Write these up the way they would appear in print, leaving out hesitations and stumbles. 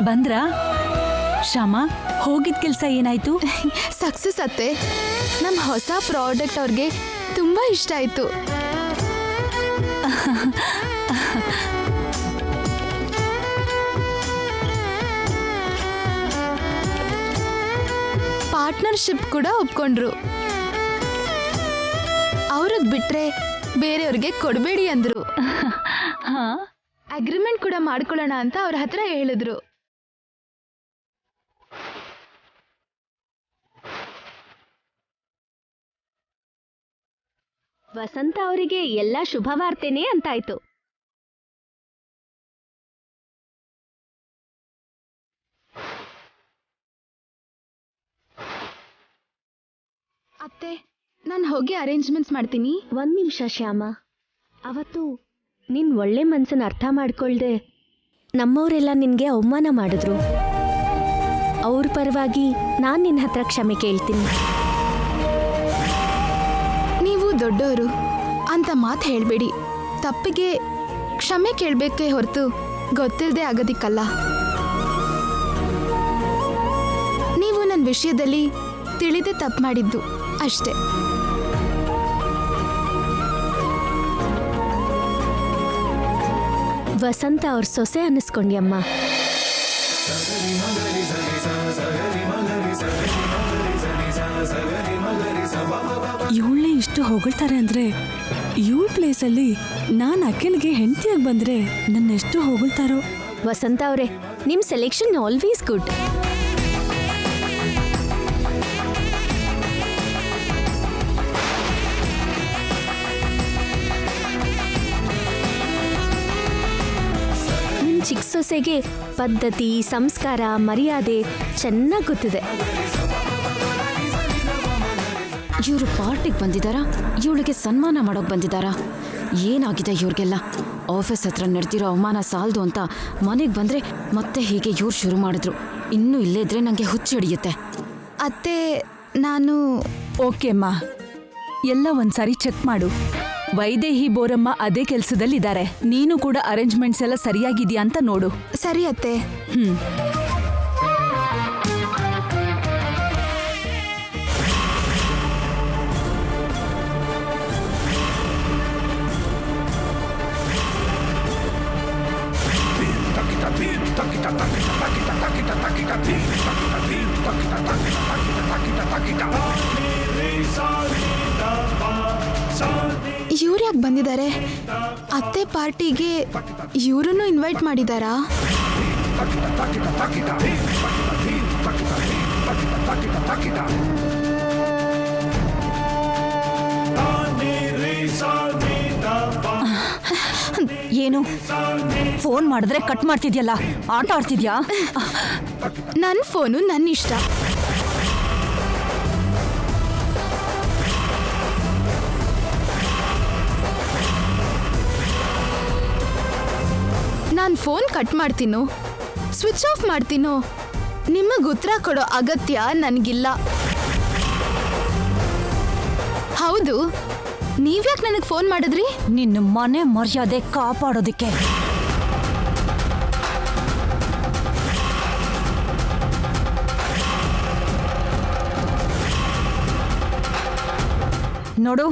ಬಂದ್ರಾ? ಶ್ಯಾಮ, ಹೋಗಿದ್ ಕೆಲ್ಸ ಏನಾಯ್ತು? ಸಕ್ಸಸ್ ಅತ್ತೆ. ನಮ್ಮ ಹೊಸ ಪ್ರಾಡಕ್ಟ್ ಅವ್ರಿಗೆ ತುಂಬಾ ಇಷ್ಟ ಆಯ್ತು. ಪಾರ್ಟ್ನರ್ಶಿಪ್ ಕೂಡ ಒಪ್ಕೊಂಡ್ರು. ಅವ್ರಿಗೆ ಬಿಟ್ರೆ ಬೇರೆಯವ್ರಿಗೆ ಕೊಡಬೇಡಿ ಅಂದ್ರು. ಅಗ್ರಿಮೆಂಟ್ ಕೂಡ ಮಾಡ್ಕೊಳ್ಳೋಣ ಅಂತ ಅವ್ರ ಹತ್ರ ಹೇಳಿದ್ರು. ವಸಂತ ಅವರಿಗೆ ಎಲ್ಲ ಶುಭವಾರ್ತೆನೇ ಅಂತಾಯ್ತು. ಅತ್ತೆ, ನಾನು ಹೋಗಿ ಅರೇಂಜ್ಮೆಂಟ್ಸ್ ಮಾಡ್ತೀನಿ. ಒಂದ್ ನಿಮಿಷ ಶ್ಯಾಮ, ಅವತ್ತು ನಿನ್ ಒಳ್ಳೆ ಮನ್ಸನ್ನ ಅರ್ಥ ಮಾಡ್ಕೊಳ್ದೆ ನಮ್ಮವರೆಲ್ಲ ನಿನ್ಗೆ ಅವಮಾನ ಮಾಡಿದ್ರು. ಅವ್ರ ಪರವಾಗಿ ನಾನ್ ನಿನ್ನ ಹತ್ರ ಕ್ಷಮೆ ಕೇಳ್ತೀನಿ. ನೀವು ದೊಡ್ಡವರು ಅಂತ ಮಾತು ಹೇಳಬೇಡಿ. ತಪ್ಪಿಗೆ ಕ್ಷಮೆ ಕೇಳಬೇಕೇ ಹೊರತು ಗೊತ್ತಿಲ್ಲದೆ ಆಗೋದಿಕ್ಕಲ್ಲ. ನೀವು ನನ್ನ ವಿಷಯದಲ್ಲಿ ತಿಳಿದೇ ತಪ್ಪು ಮಾಡಿದ್ದು ಅಷ್ಟೇ. ವಸಂತ ಅವ್ರ ಸೊಸೆ ಅನ್ನಿಸ್ಕೊಂಡ್ಯಮ್ಮ. ಇವಳೇ ಇಷ್ಟು ಹೊಗಳ್ತಾರೆ ಅಂದ್ರೆ ಇವಳ ಪ್ಲೇಸಲ್ಲಿ ನಾನು ಅಖಿಲ್ಗೆ ಹೆಂಡತಿಯಾಗಿ ಬಂದ್ರೆ ನನ್ನ ಎಷ್ಟು ಹೊಗಳ್ತಾರೋ. ವಸಂತ ಅವರೇ, ನಿಮ್ ಸೆಲೆಕ್ಷನ್ ಆಲ್ವೇಸ್ ಗುಡ್. ನಿಮ್ ಚಿಕ್ಕ ಸೊಸೆಗೆ ಪದ್ಧತಿ, ಸಂಸ್ಕಾರ, ಮರ್ಯಾದೆ ಚೆನ್ನಾಗಿ ಗೊತ್ತಿದೆ. ಇವರು ಪಾರ್ಟಿಗೆ ಬಂದಿದ್ದಾರಾ, ಇವಳಿಗೆ ಸನ್ಮಾನ ಮಾಡೋಕೆ ಬಂದಿದ್ದಾರಾ? ಏನಾಗಿದೆ ಇವ್ರಿಗೆಲ್ಲ? ಆಫೀಸ್ ಹತ್ರ ನಡೆದಿರೋ ಅವಮಾನ ಸಾಲದು ಅಂತ ಮನೆಗೆ ಬಂದರೆ ಮತ್ತೆ ಹೀಗೆ ಇವ್ರು ಶುರು ಮಾಡಿದ್ರು. ಇನ್ನೂ ಇಲ್ಲೇ ಇದ್ರೆ ನನಗೆ ಹುಚ್ಚಿಡಿಯುತ್ತೆ. ಅತ್ತೆ, ನಾನು ಓಕೆ ಅಮ್ಮ, ಎಲ್ಲ ಒಂದ್ಸಾರಿ ಚೆಕ್ ಮಾಡು. ವೈದೇಹಿ ಬೋರಮ್ಮ ಅದೇ ಕೆಲಸದಲ್ಲಿದ್ದಾರೆ. ನೀನು ಕೂಡ ಅರೇಂಜ್ಮೆಂಟ್ಸ್ ಎಲ್ಲ ಸರಿಯಾಗಿದೆಯಾ ಅಂತ ನೋಡು. ಸರಿ ಅತ್ತೆ. ಇವ್ರು ಯಾಕೆ ಬಂದಿದ್ದಾರೆ? ಅತ್ತೆ ಪಾರ್ಟಿಗೆ ಇವ್ರನ್ನು ಇನ್ವೈಟ್ ಮಾಡಿದಾರಾ? ಏನು ಫೋನ್ ಮಾಡಿದ್ರೆ ಕಟ್ ಮಾಡ್ತಿದ್ಯಲ್ಲ, ಆಟ ಆಡ್ತಿದ್ಯಾ? ನನ್ನ ಫೋನು ನನ್ನ ಇಷ್ಟ. ನಾನು ಫೋನ್ ಕಟ್ ಮಾಡ್ತೀನೋ ಸ್ವಿಚ್ ಆಫ್ ಮಾಡ್ತೀನೋ ನಿಮಗೆ ಉತ್ತರ ಕೊಡೋ ಅಗತ್ಯ ನನಗಿಲ್ಲ. ಹೌದು, ನೀವ್ಯಾಕೆ ನನಗೆ ಫೋನ್ ಮಾಡಿದ್ರಿ? ನಿನ್ನ ಮನೆ ಮರ್ಯಾದೆ ಕಾಪಾಡೋದಕ್ಕೆ. ನೋಡು,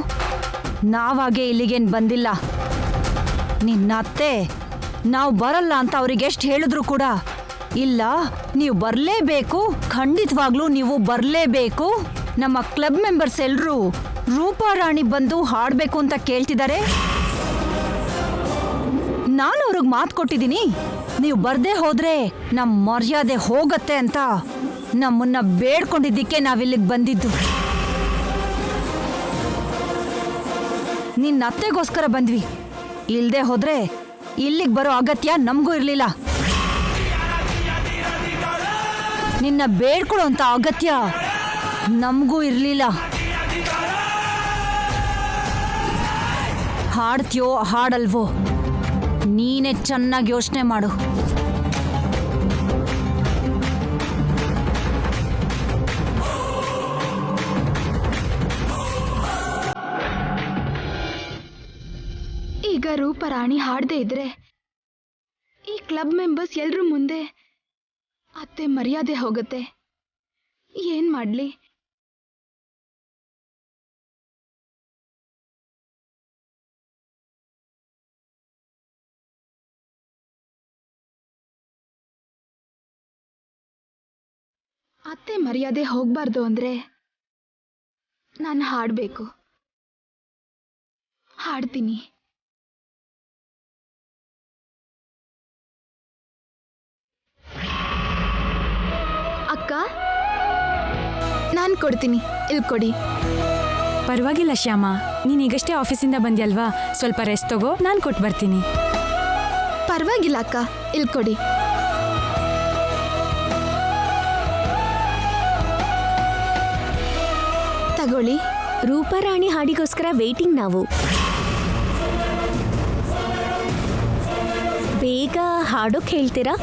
ನಾವಾಗೆ ಇಲ್ಲಿಗೇನು ಬಂದಿಲ್ಲ. ನಿನ್ನ ಅತ್ತೆ ನಾವು ಬರಲ್ಲ ಅಂತ ಅವ್ರಿಗೆ ಎಷ್ಟು ಹೇಳಿದ್ರು ಕೂಡ ಇಲ್ಲ, ನೀವು ಬರಲೇಬೇಕು, ಖಂಡಿತವಾಗ್ಲೂ ನೀವು ಬರಲೇಬೇಕು. ನಮ್ಮ ಕ್ಲಬ್ ಮೆಂಬರ್ಸ್ ಎಲ್ಲರೂ ರೂಪಾರಾಣಿ ಬಂದು ಹಾಡಬೇಕು ಅಂತ ಕೇಳ್ತಿದ್ದಾರೆ. ನಾನು ಅವ್ರಿಗೆ ಮಾತು ಕೊಟ್ಟಿದ್ದೀನಿ, ನೀವು ಬರ್ದೇ ಹೋದ್ರೆ ನಮ್ಮ ಮರ್ಯಾದೆ ಹೋಗತ್ತೆ ಅಂತ. ನಮ್ಮನ್ನ ಬೇಡ್ಕೊಂಡಿದ್ದಕ್ಕೆ ನಾವಿಲ್ಲಿಗೆ ಬಂದಿದ್ದು. ನಿನ್ನ ಅತ್ತೆಗೋಸ್ಕರ ಬಂದ್ವಿ. ಇಲ್ದೆ ಹೋದ್ರೆ ಇಲ್ಲಿಗೆ ಬರೋ ಅಗತ್ಯ ನಮಗೂ ಇರಲಿಲ್ಲ. ನಿನ್ನ ಬೇಡ್ಕೊಳ್ಳೋ ಅಂತ ಅಗತ್ಯ ನಮಗೂ ಇರಲಿಲ್ಲ. ಹಾಡ್ತೀಯೋ ಹಾಡಲ್ವೋ ನೀನೇ ಚೆನ್ನಾಗಿ ಯೋಚನೆ ಮಾಡು. ಈಗ ರೂಪರಾಣಿ ಹಾಡದೇ ಇದ್ರೆ ಈ ಕ್ಲಬ್ ಮೆಂಬರ್ಸ್ ಎಲ್ರೂ ಮುಂದೆ ಅತ್ತೆ ಮರ್ಯಾದೆ ಹೋಗುತ್ತೆ. ಏನ್ ಮಾಡ್ಲಿ? ಅತ್ತೆ ಮರ್ಯಾದೆ ಹೋಗ್ಬಾರ್ದು ಅಂದ್ರೆ ನಾನು ಹಾಡ್ಬೇಕು. ಹಾಡ್ತೀನಿ. ಅಕ್ಕ, ನಾನು ಕೊಡ್ತೀನಿ, ಇಲ್ಲಿ ಕೊಡಿ. ಪರವಾಗಿಲ್ಲ ಶ್ಯಾಮ, ನೀನೀಗಷ್ಟೇ ಆಫೀಸಿಂದ ಬಂದ್ಯಲ್ವಾ, ಸ್ವಲ್ಪ ರೆಸ್ಟ್ ತಗೋ, ನಾನು ಕೊಟ್ಟು ಬರ್ತೀನಿ. ಪರವಾಗಿಲ್ಲ ಅಕ್ಕ, ಇಲ್ಲಿ ಕೊಡಿ. ತಗೊಳ್ಳಿ. ರೂಪರಾಣಿ ಹಾಡಿಗೋಸ್ಕರ ವೇಟಿಂಗ್ ನಾವು. ಬೇಗ ಹಾಡೋಕ್ ಹೇಳ್ತೀರಾ?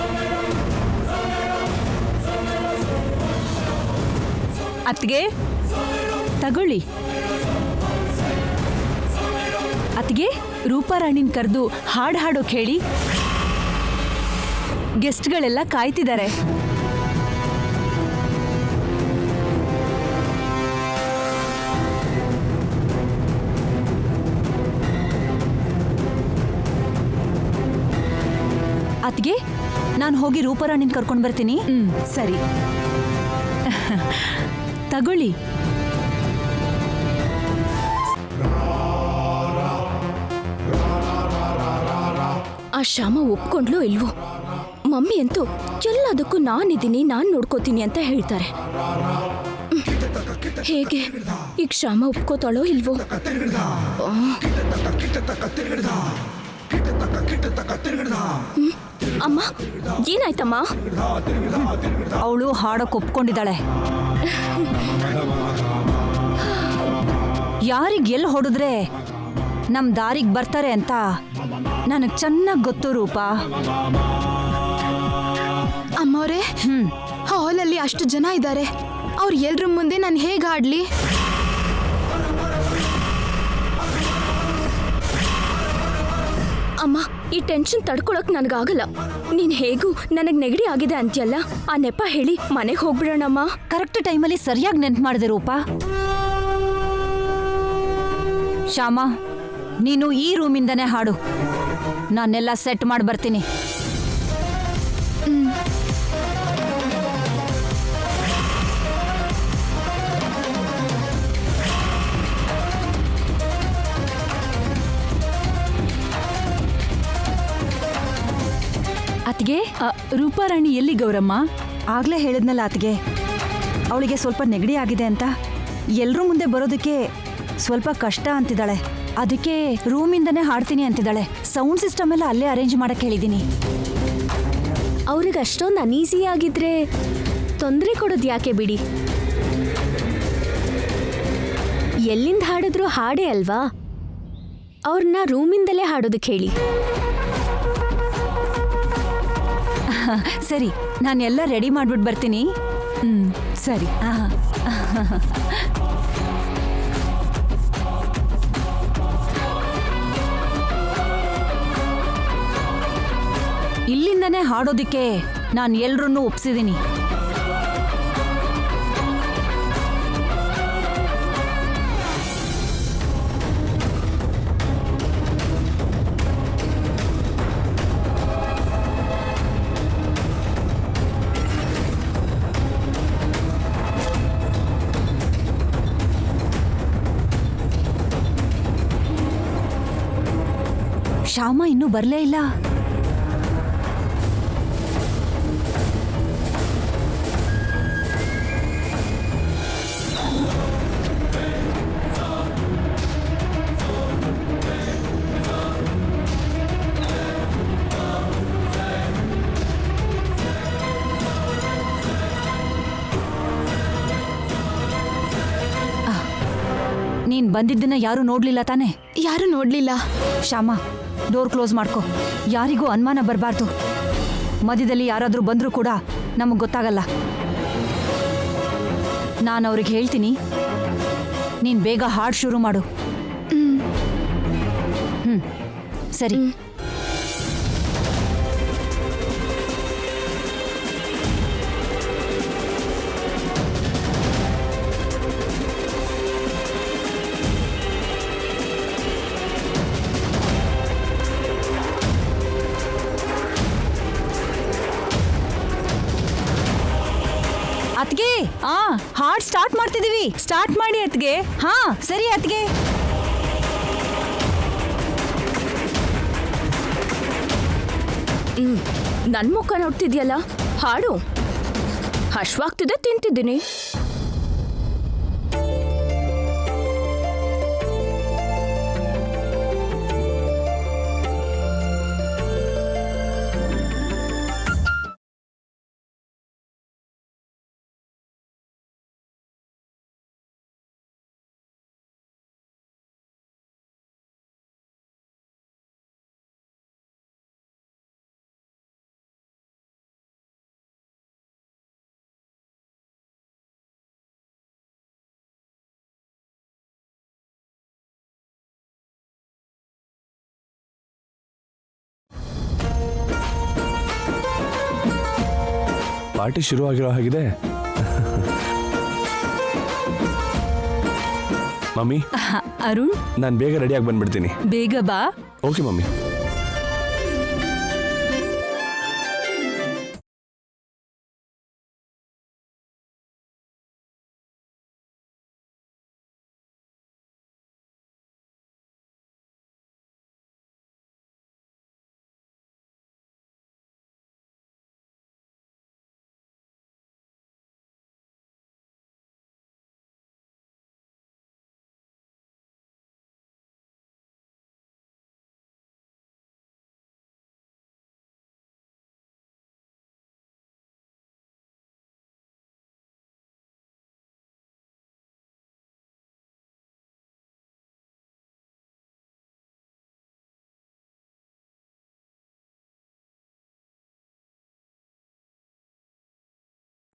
ಅತ್ಗೆ ತಗೊಳ್ಳಿ. ಅತ್ಗೆ ರೂಪಾರಾಣಿನ್ ಕರೆದು ಹಾಡು ಹಾಡೋಕ್ ಹೇಳಿ. ಗೆಸ್ಟ್ಗಳೆಲ್ಲ ಕಾಯ್ತಿದ್ದಾರೆ. ಅತ್ಗೆ ನಾನು ಹೋಗಿ ರೂಪಾರಾಣಿನ್ ಕರ್ಕೊಂಡು ಬರ್ತೀನಿ. ಸರಿ ತಗೊಳ್ಳಿ. ಆ ಶ್ಯಾಮ ಒಪ್ಕೊಂಡ್ಲೋ ಇಲ್ವೋ? ಮಮ್ಮಿ ಅಂತೂ ಎಲ್ಲದಕ್ಕೂ ನಾನಿದ್ದೀನಿ, ನಾನು ನೋಡ್ಕೋತೀನಿ ಅಂತ ಹೇಳ್ತಾರೆ. ಹೇಗೆ ಈಗ ಶ್ಯಾಮ ಒಪ್ಕೋತಾಳೋ ಇಲ್ವೋ? ಅಮ್ಮ, ಏನಾಯ್ತಮ್ಮ? ಅವಳು ಹಾಡೋಕ್ ಒಪ್ಕೊಂಡಿದ್ದಾಳೆ. ಯಾರಿಗೆ ಎಲ್ಲಿ ಹೊಡೆದ್ರೆ ನಮ್ ದಾರಿಗೆ ಬರ್ತಾರೆ ಅಂತ ನನಗೆ ಚೆನ್ನಾಗಿ ಗೊತ್ತು ರೂಪಾ. ಅಮ್ಮವ್ರೆ, ಹಾಲಲ್ಲಿ ಅಷ್ಟು ಜನ ಇದ್ದಾರೆ, ಅವ್ರು ಎಲ್ರ ಮುಂದೆ ನಾನು ಹೇಗೆ ಹಾಡ್ಲಿ? ಅಮ್ಮ, ಈ ಟೆನ್ಷನ್ ತಡ್ಕೊಳಕ್ ನನಗಾಗಲ್ಲ. ನೀನ್ ಹೇಗೂ ನನಗ್ ನೆಗಡಿ ಆಗಿದೆ ಅಂತ್ಯಲ್ಲ, ಆ ನೆಪ ಹೇಳಿ ಮನೆಗೆ ಹೋಗ್ಬಿಡೋಣಮ್ಮ. ಕರೆಕ್ಟ್ ಟೈಮಲ್ಲಿ ಸರಿಯಾಗಿ ನೆನ್ಪು ಮಾಡಿದೆ ರೂಪಾ. ಶ್ಯಾಮ, ನೀನು ಈ ರೂಮಿಂದನೇ ಹಾಡು, ನಾನೆಲ್ಲ ಸೆಟ್ ಮಾಡಿ ಬರ್ತೀನಿ. ಅತ್ಗೆ, ರೂಪಾರಾಣಿ ಎಲ್ಲಿ ಗೌರಮ್ಮ? ಆಗ್ಲೇ ಹೇಳಿದ್ನಲ್ಲ ಅತ್ಗೆ, ಅವಳಿಗೆ ಸ್ವಲ್ಪ ನೆಗಡಿ ಆಗಿದೆ ಅಂತ. ಎಲ್ರೂ ಮುಂದೆ ಬರೋದಕ್ಕೆ ಸ್ವಲ್ಪ ಕಷ್ಟ ಅಂತಿದ್ದಾಳೆ. ಅದಕ್ಕೆ ರೂಮಿಂದನೇ ಹಾಡ್ತೀನಿ ಅಂತಿದ್ದಾಳೆ. ಸೌಂಡ್ ಸಿಸ್ಟಮ್ ಎಲ್ಲ ಅಲ್ಲೇ ಅರೇಂಜ್ ಮಾಡಕ್ಕೆ ಹೇಳಿದ್ದೀನಿ. ಅವ್ರಿಗೆ ಅಷ್ಟೊಂದು ಅನೀಸಿ ಆಗಿದ್ರೆ ತೊಂದರೆ ಕೊಡೋದು ಯಾಕೆ ಬಿಡಿ. ಎಲ್ಲಿಂದ ಹಾಡಿದ್ರು ಹಾಡೇ ಅಲ್ವಾ? ಅವ್ರನ್ನ ರೂಮಿಂದಲೇ ಹಾಡೋದಕ್ಕೆ ಹೇಳಿ. ಸರಿ, ನಾನೆಲ್ಲ ರೆಡಿ ಮಾಡ್ಬಿಟ್ಟು ಬರ್ತೀನಿ. ಸರಿ. ಇಲ್ಲಿಂದನೇ ಹಾಡೋದಿಕ್ಕೆ ನಾನು ಎಲ್ರನ್ನೂ ಒಪ್ಸಿದ್ದೀನಿ. ಶ್ಯಾಮ ಇನ್ನೂ ಬರಲೇ ಇಲ್ಲ. ನೀನ್ ಬಂದಿದ್ದನ್ನ ಯಾರು ನೋಡ್ಲಿಲ್ಲ ತಾನೆ? ಯಾರು ನೋಡ್ಲಿಲ್ಲ. ಶ್ಯಾಮ, ಡೋರ್ ಕ್ಲೋಸ್ ಮಾಡ್ಕೊ. ಯಾರಿಗೂ ಅನುಮಾನ ಬರಬಾರ್ದು. ಮಧ್ಯದಲ್ಲಿ ಯಾರಾದರೂ ಬಂದರೂ ಕೂಡ ನಮಗೆ ಗೊತ್ತಾಗಲ್ಲ. ನಾನು ಅವ್ರಿಗೆ ಹೇಳ್ತೀನಿ, ನೀನು ಬೇಗ ಹಾಡು ಶುರು ಮಾಡು. ಸರಿ. ಅತ್ಗೆ ಹಾಡ್ ಸ್ಟಾರ್ಟ್ ಮಾಡ್ತಿದೀವಿ. ಸ್ಟಾರ್ಟ್ ಮಾಡಿ ಅತ್ಗೆ. ಹಾ ಸರಿ ಅತ್ಗೆ. ನನ್ ಮುಖ ನೋಡ್ತಿದ್ಯಲ್ಲ, ಹಾಡು. ಹಶ್ವಾಗ್ತಿದೆ, ತಿಂತಿದ್ದೀನಿ. ಪಾರ್ಟಿ ಶುರು ಆಗಿರೋ ಹಾಗಿದೆ. ಮಮ್ಮಿ, ಅರುಣ್, ನಾನು ಬೇಗ ರೆಡಿಯಾಗಿ ಬಂದ್ಬಿಡ್ತೀನಿ. ಬೇಗ ಬಾ. Okay mummy.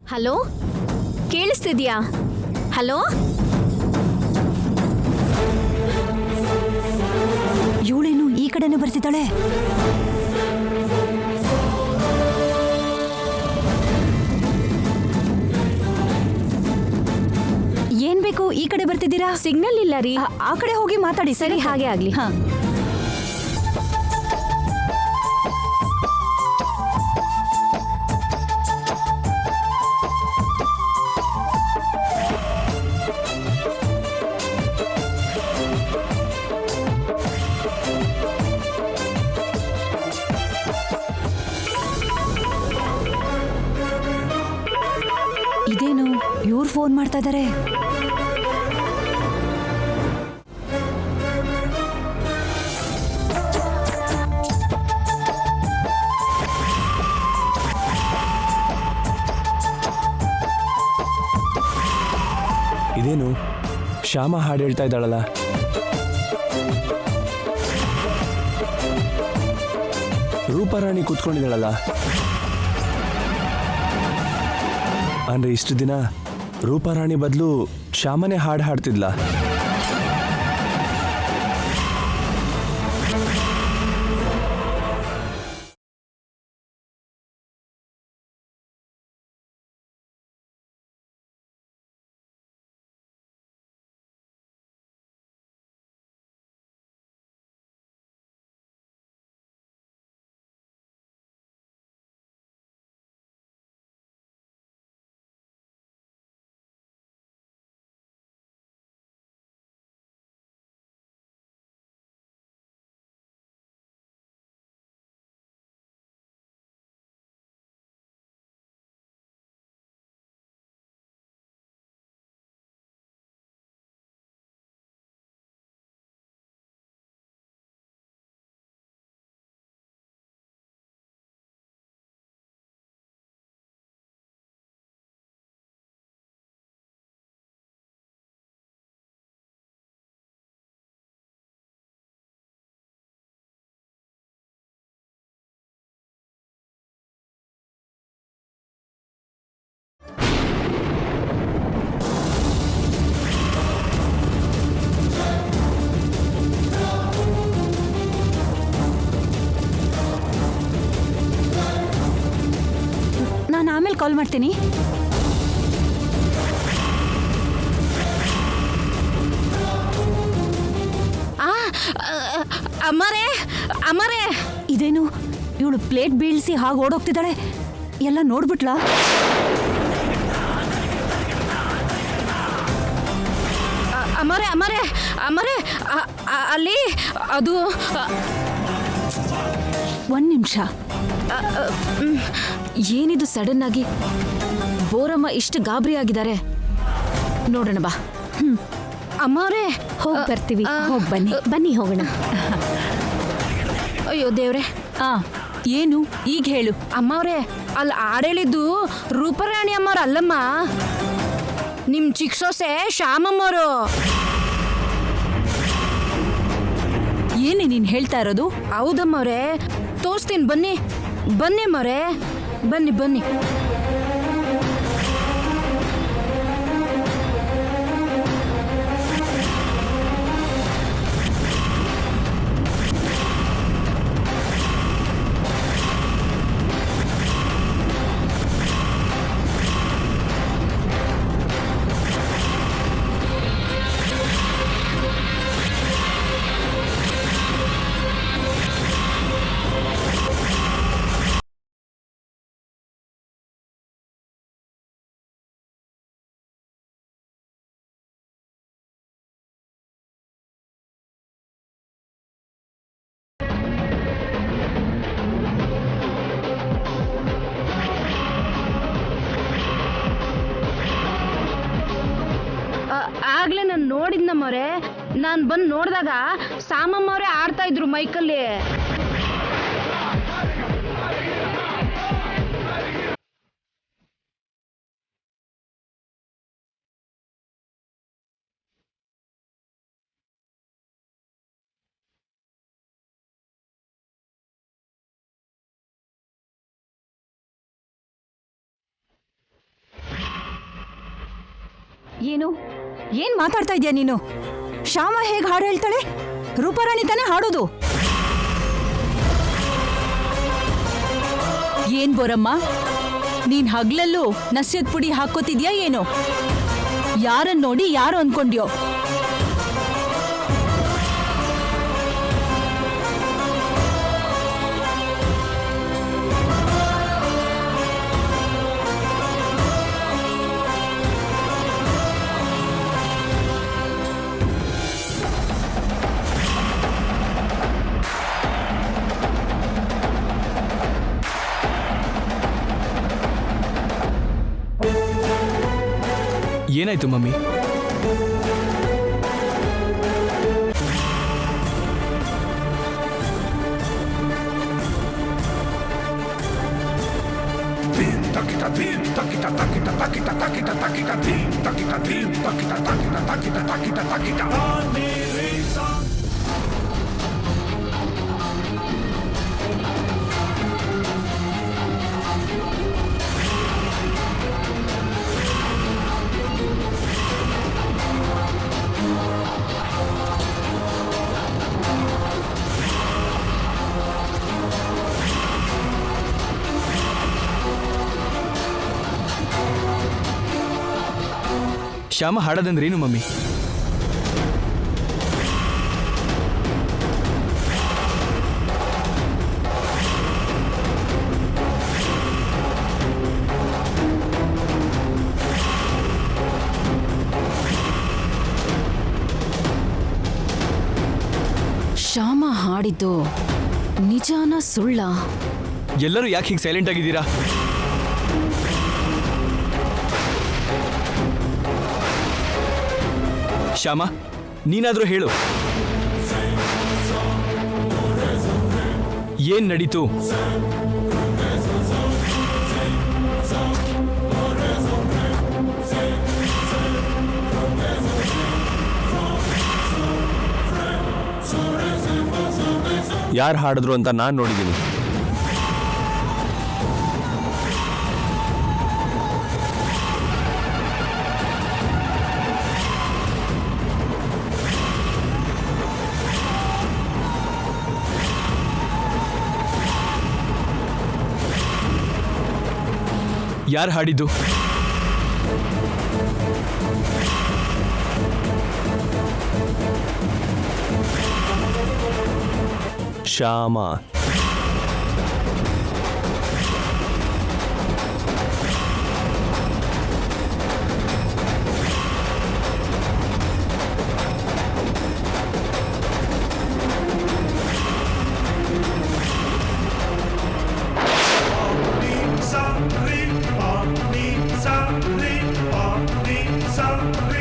ಹಲೋ, ಕೇಳಿಸ್ತಿದ್ಯಾ? ಹಲೋ, ಇವಳೇನು ಈ ಕಡೆನೇ ಬರ್ತಿದ್ದಾಳೆ? ಏನ್ ಬೇಕು? ಈ ಕಡೆ ಬರ್ತಿದ್ದೀರಾ? ಸಿಗ್ನಲ್ ಇಲ್ಲ ರೀ. ಆ ಕಡೆ ಹೋಗಿ ಮಾತಾಡಿ. ಸರಿ, ಹಾಗೆ ಆಗ್ಲಿ. ಹಾ. ಇದೇನು ಇವ್ರು ಫೋನ್ ಮಾಡ್ತಾ ಇದ್ದಾರೆ? ಇದೇನು ಶ್ಯಾಮ ಹಾಡು ಹೇಳ್ತಾ ಇದ್ದಾಳಲ್ಲ? ರೂಪಾರಾಣಿ ಕೂತ್ಕೊಂಡಿದ್ದಾಳಲ್ಲ? ಅಂದ್ರೆ ಇಷ್ಟು ದಿನ ರೂಪಾರಾಣಿ ಬದಲು ಶ್ಯಾಮನೆ ಹಾಡು ಹಾಡ್ತಿದ್ಲ? ನಾನು ಆಮೇಲೆ ಕಾಲ್ ಮಾಡ್ತೀನಿ. ಅಮ್ಮರೇ, ಅಮ್ಮರೇ, ಇದೇನು ಇವಳು ಪ್ಲೇಟ್ ಬೀಳ್ಸಿ ಹಾಗೆ ಓಡೋಗ್ತಿದ್ದಾಳೆ? ಎಲ್ಲ ನೋಡ್ಬಿಟ್ಲಾ? ಅಮರೆ ಅಮರೆ ಅಮರೆ ಅಲ್ಲಿ ಅದು ಒಂದ್ ನಿಮಿಷ. ಏನಿದು ಸಡನ್ ಆಗಿ ಬೋರಮ್ಮ ಇಷ್ಟು ಗಾಬರಿ ಆಗಿದ್ದಾರೆ? ನೋಡೋಣ ಬಾ. ಅಮ್ಮವ್ರೆ ಹೋಗಿ ಬರ್ತೀವಿ. ಹೋಗ್ ಬನ್ನಿ. ಬನ್ನಿ ಹೋಗೋಣ. ಅಯ್ಯೋ ದೇವ್ರೆ. ಏನು ಈಗ ಹೇಳು. ಅಮ್ಮವ್ರೆ ಅಲ್ಲಿ ಆಡೇಳಿದ್ದು ರೂಪರಾಣಿ ಅಮ್ಮವ್ರು ಅಲ್ಲಮ್ಮ, ನಿಮ್ ಚಿಕ್ಕ ಸೊಸೆ ಶ್ಯಾಮಮ್ಮವರು. ಏನೇ ನೀನ್ ಹೇಳ್ತಾ ಇರೋದು? ಹೌದಮ್ಮವ್ರೆ, ತೋರಿಸ್ತೀನಿ ಬನ್ನಿ. ಬನ್ನಿ ಅಮ್ಮವ್ರೆ, ಬನ್ನಿ ಬನ್ನಿ. ಆಗ್ಲೇ ನಾನು ನೋಡಿದ್ನಮ್ಮವ್ರೆ. ನಾನು ಬಂದು ನೋಡಿದಾಗ ಸಾಮಮ್ಮವ್ರೆ ಆಡ್ತಾ ಇದ್ರು ಮೈಕಲ್ಲಿ. ಏನು ಏನ್ ಮಾತಾಡ್ತಾ ಇದೀಯ ನೀನು? ಶ್ಯಾಮ ಹೇಗ್ ಹಾಡು ಹೇಳ್ತಾಳೆ? ರೂಪರಾಣಿ ತಾನೇ ಹಾಡೋದು. ಏನ್ ಬೋರಮ್ಮ, ನೀನ್ ಹಗ್ಲಲ್ಲೂ ನಸ್ಯದ ಪುಡಿ ಹಾಕೋತಿದ್ಯಾ ಏನೋ? ಯಾರನ್ನ ನೋಡಿ ಯಾರು ಅನ್ಕೊಂಡ್ಯೋ? ಏನಾಯ್ತು ಮಮ್ಮಿ? ಶ್ಯಾಮ ಹಾಡೋದಂದ್ರೇನು ಮಮ್ಮಿ? ಶ್ಯಾಮ ಹಾಡಿದ್ದು ನಿಜಾನ ಸುಳ್ಳ? ಎಲ್ಲರೂ ಯಾಕೆ ಹೀಗೆ ಸೈಲೆಂಟ್ ಆಗಿದ್ದೀರಾ? ಶ್ಯಾಮ, ನೀನಾದ್ರೂ ಹೇಳು, ಏನ್ ನಡೀತು? ಯಾರು ಹಾಡಿದ್ರು ಅಂತ ನಾನು ನೋಡಿದ್ದೀನಿ. ಯಾರು ಹಾಡಿದ್ದು? ಶ್ಯಾಮ. sa re